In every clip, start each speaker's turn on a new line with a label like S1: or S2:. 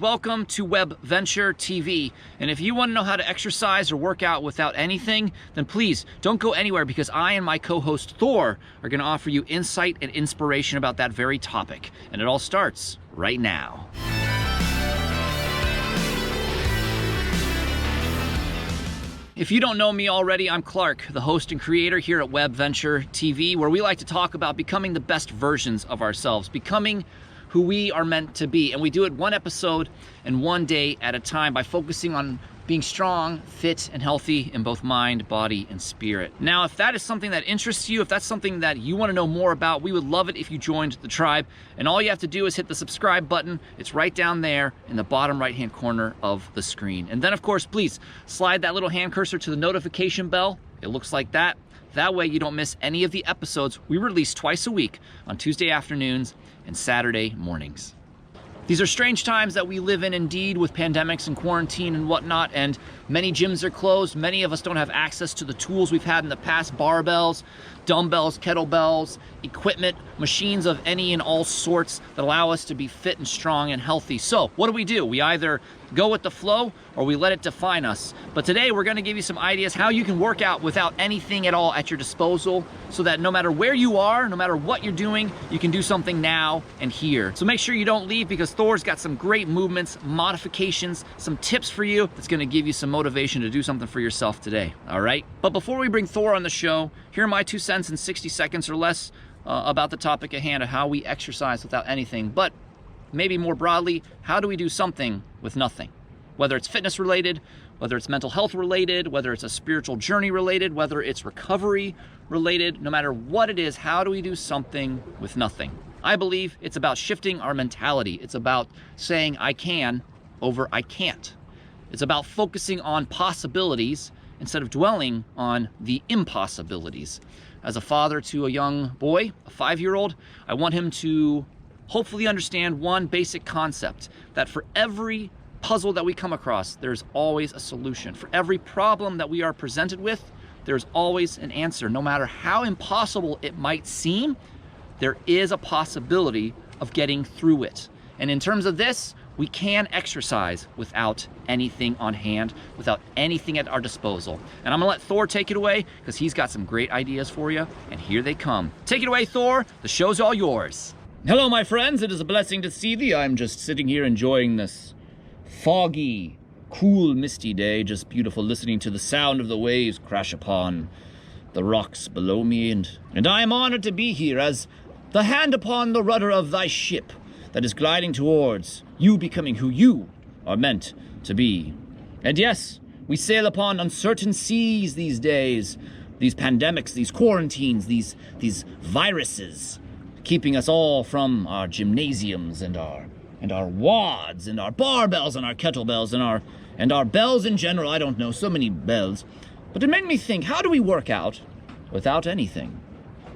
S1: Welcome to Web Venture TV, and if you want to know how to exercise or work out without anything, then please don't go anywhere, because I and my co-host Thor are going to offer you insight and inspiration about that very topic, and it all starts right now. If you don't know me already, I'm Clark, the host and creator here at Web Venture TV, where we like to talk about becoming the best versions of ourselves, becoming who we are meant to be. And we do it one episode and one day at a time by focusing on being strong, fit, and healthy in both mind, body, and spirit. Now, if that is something that interests you, if that's something that you want to know more about, we would love it if you joined the tribe. And all you have to do is hit the subscribe button. It's right down there in the bottom right-hand corner of the screen. And then, of course, please slide that little hand cursor to the notification bell. It looks like that. That way you don't miss any of the episodes we release twice a week on Tuesday afternoons and Saturday mornings. These are strange times that we live in indeed, with pandemics and quarantine and whatnot, and many gyms are closed. Many of us don't have access to the tools we've had in the past: barbells, dumbbells, kettlebells, equipment, machines of any and all sorts that allow us to be fit and strong and healthy. So what do? We either go with the flow or we let it define us. But today we're going to give you some ideas how you can work out without anything at all at your disposal, so that no matter where you are, no matter what you're doing, you can do something now and here. So make sure you don't leave, because Thor's got some great movements, modifications, some tips for you that's going to give you some motivation to do something for yourself today. All right? But before we bring Thor on the show, here are my 2 cents in 60 seconds or less about the topic at hand of how we exercise without anything. But maybe more broadly, how do we do something with nothing? Whether it's fitness related, whether it's mental health related, whether it's a spiritual journey related, whether it's recovery related, no matter what it is, how do we do something with nothing? I believe it's about shifting our mentality. It's about saying I can over I can't. It's about focusing on possibilities instead of dwelling on the impossibilities. As a father to a young boy, a 5-year-old, I want him to hopefully understand one basic concept: that for every puzzle that we come across, there's always a solution. For every problem that we are presented with, there's always an answer. No matter how impossible it might seem, there is a possibility of getting through it. And in terms of this, we can exercise without anything on hand, without anything at our disposal. And I'm gonna let Thor take it away, because he's got some great ideas for you, and here they come. Take it away, Thor. The show's all yours.
S2: Hello, my friends. It is a blessing to see thee. I'm just sitting here enjoying this foggy, cool, misty day. Just beautiful, listening to the sound of the waves crash upon the rocks below me. And I am honored to be here as the hand upon the rudder of thy ship that is gliding towards you becoming who you are meant to be. And yes, we sail upon uncertain seas these days. These pandemics, these quarantines, these viruses, keeping us all from our gymnasiums and our wads and our barbells and our kettlebells and our bells in general. I don't know, so many bells. But it made me think, how do we work out without anything?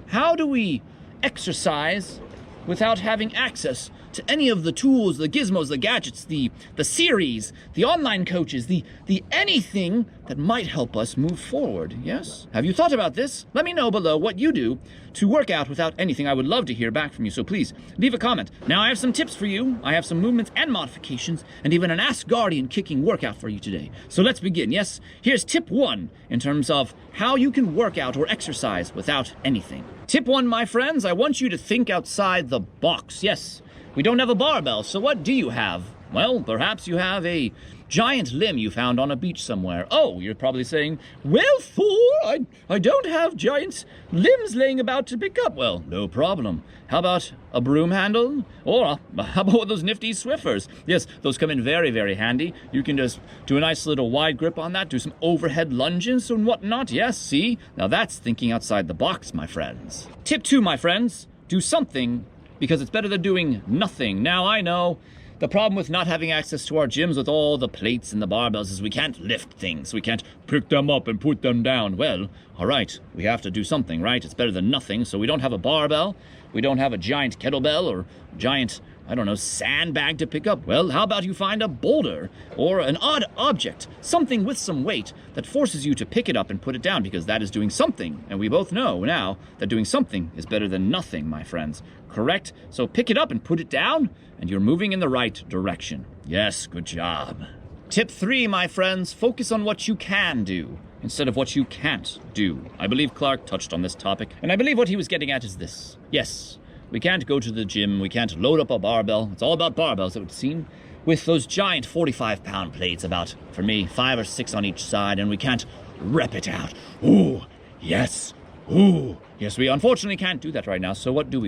S2: How do we exercise without having access to any of the tools, the gizmos, the gadgets, the series, the online coaches, the anything that might help us move forward? Yes? Have you thought about this? Let me know below what you do to work out without anything. I would love to hear back from you, so please leave a comment. Now, I have some tips for you. I have some movements and modifications, and even an Ask Guardian kicking workout for you today. So let's begin. Yes, here's tip 1 in terms of how you can work out or exercise without anything. Tip 1, my friends, I want you to think outside the box. Yes, we don't have a barbell, so what do you have? Well, perhaps you have a giant limb you found on a beach somewhere. Oh, you're probably saying, well, Thor, I don't have giant limbs laying about to pick up. Well, no problem. How about a broom handle? Or how about those nifty Swiffers? Yes, those come in very, very handy. You can just do a nice little wide grip on that, do some overhead lunges and whatnot. Yes, see? Now that's thinking outside the box, my friends. Tip 2, my friends, do something, because it's better than doing nothing. Now, I know the problem with not having access to our gyms with all the plates and the barbells is we can't lift things. We can't pick them up and put them down. Well, all right, we have to do something, right? It's better than nothing. So we don't have a barbell. We don't have a giant kettlebell or giant I don't know, sandbag to pick up? Well, how about you find a boulder or an odd object, something with some weight that forces you to pick it up and put it down, because that is doing something. And we both know now that doing something is better than nothing, my friends. Correct? So pick it up and put it down, and you're moving in the right direction. Yes, good job. Tip 3, my friends, focus on what you can do instead of what you can't do. I believe Clark touched on this topic, and I believe what he was getting at is this. Yes, we can't go to the gym, we can't load up a barbell. It's all about barbells, it would seem. With those giant 45-pound plates, about, for me, 5 or 6 on each side, and we can't rep it out. Ooh, yes. Ooh, yes, we unfortunately can't do that right now, so what do?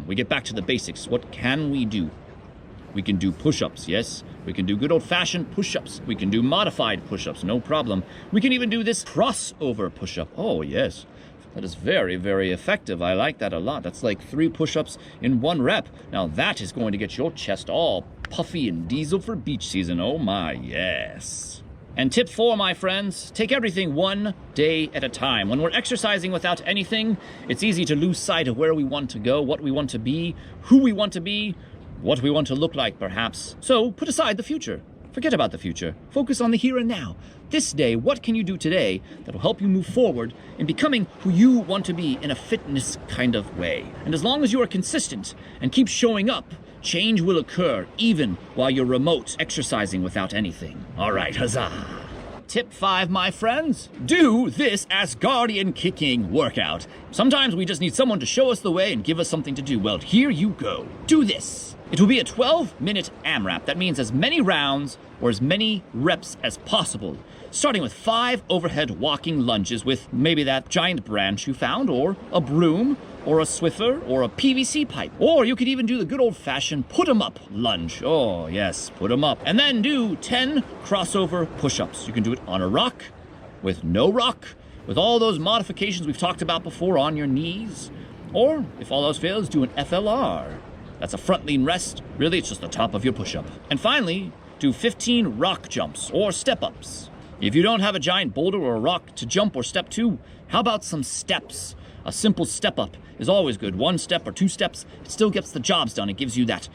S2: We get back to the basics. What can we do? We can do push-ups, yes. We can do good old-fashioned push-ups. We can do modified push-ups, no problem. We can even do this crossover push-up. Oh, yes. That is very, very effective. I like that a lot. That's like 3 push-ups in 1 rep. Now that is going to get your chest all puffy and diesel for beach season. Oh my, yes. And tip 4, my friends, take everything one day at a time. When we're exercising without anything, it's easy to lose sight of where we want to go, what we want to be, who we want to be, what we want to look like, perhaps. So put aside the future. Forget about the future. Focus on the here and now. This day, what can you do today that will help you move forward in becoming who you want to be in a fitness kind of way? And as long as you are consistent and keep showing up, change will occur even while you're remote exercising without anything. All right, huzzah. Tip 5, my friends, do this Asgardian kicking workout. Sometimes we just need someone to show us the way and give us something to do. Well, here you go. Do this. It will be a 12-minute AMRAP. That means as many rounds or as many reps as possible, starting with 5 overhead walking lunges with maybe that giant branch you found, or a broom, or a Swiffer, or a PVC pipe. Or you could even do the good old-fashioned put-em-up lunge. Oh, yes, put 'em up. And then do 10 crossover push-ups. You can do it on a rock, with no rock, with all those modifications we've talked about before on your knees. Or, if all else fails, do an FLR. That's a front lean rest. Really, it's just the top of your push-up. And finally, do 15 rock jumps or step-ups. If you don't have a giant boulder or a rock to jump or step to, how about some steps? A simple step-up is always good. 1 step or 2 steps, it still gets the jobs done. It gives you that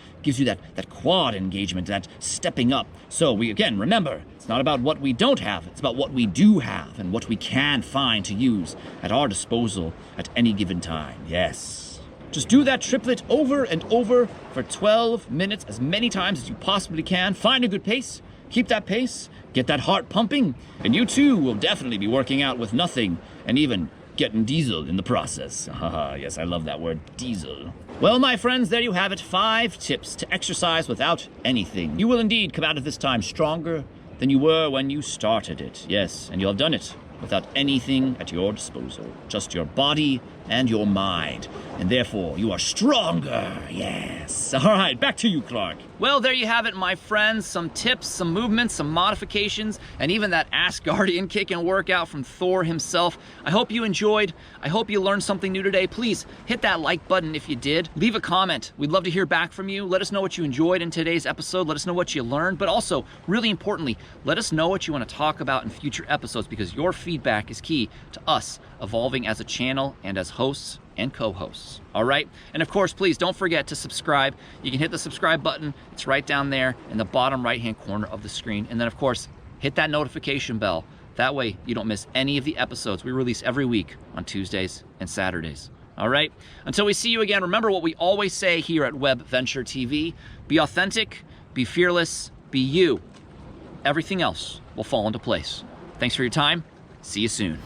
S2: quad engagement, that stepping up. So we, again, remember, it's not about what we don't have. It's about what we do have and what we can find to use at our disposal at any given time. Yes. Just do that triplet over and over for 12 minutes, as many times as you possibly can. Find a good pace. Keep that pace. Get that heart pumping. And you too will definitely be working out with nothing and even getting diesel in the process. Haha, yes, I love that word, diesel. Well, my friends, there you have it. 5 tips to exercise without anything. You will indeed come out of this time stronger than you were when you started it. Yes, and you'll have done it without anything at your disposal. Just your body and your mind. And therefore, you are stronger. Yes. All right, back to you, Clark.
S1: Well, there you have it, my friends. Some tips, some movements, some modifications, and even that Asgardian kick and workout from Thor himself. I hope you enjoyed. I hope you learned something new today. Please hit that like button if you did. Leave a comment. We'd love to hear back from you. Let us know what you enjoyed in today's episode. Let us know what you learned. But also, really importantly, let us know what you want to talk about in future episodes, because your feedback is key to us evolving as a channel and as hosts and co-hosts. All right? And of course, please don't forget to subscribe. You can hit the subscribe button. It's right down there in the bottom right-hand corner of the screen. And then, of course, hit that notification bell. That way you don't miss any of the episodes we release every week on Tuesdays and Saturdays. All right? Until we see you again, remember what we always say here at Web Venture TV. Be authentic, be fearless, be you. Everything else will fall into place. Thanks for your time. See you soon.